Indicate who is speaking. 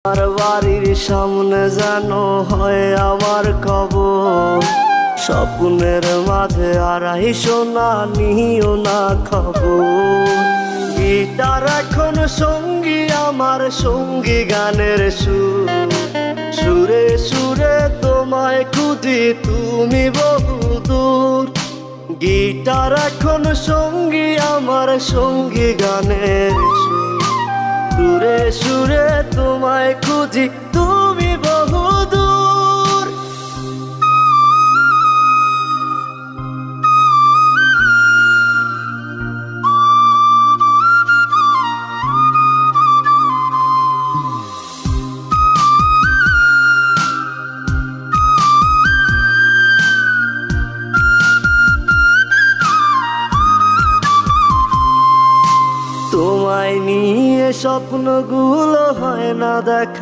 Speaker 1: আর বাড়ির সামনে যেন হয় আমার কবর, স্বপ্নের মাঝে আড়াই সোনা নিও না খবর। গিটার এখন সঙ্গী আমার, সঙ্গী গানের সুর, সুরে সুরে তোমায় খুঁজি তুমি বহুদূর। গিটার এখন সঙ্গী আমার, সঙ্গী গানের সুর, সুরে সুরে তোমায় খুঁজি তুমি বহুদূর। তোমায় নিয়ে স্বপ্নগুলো হয় না দেখা।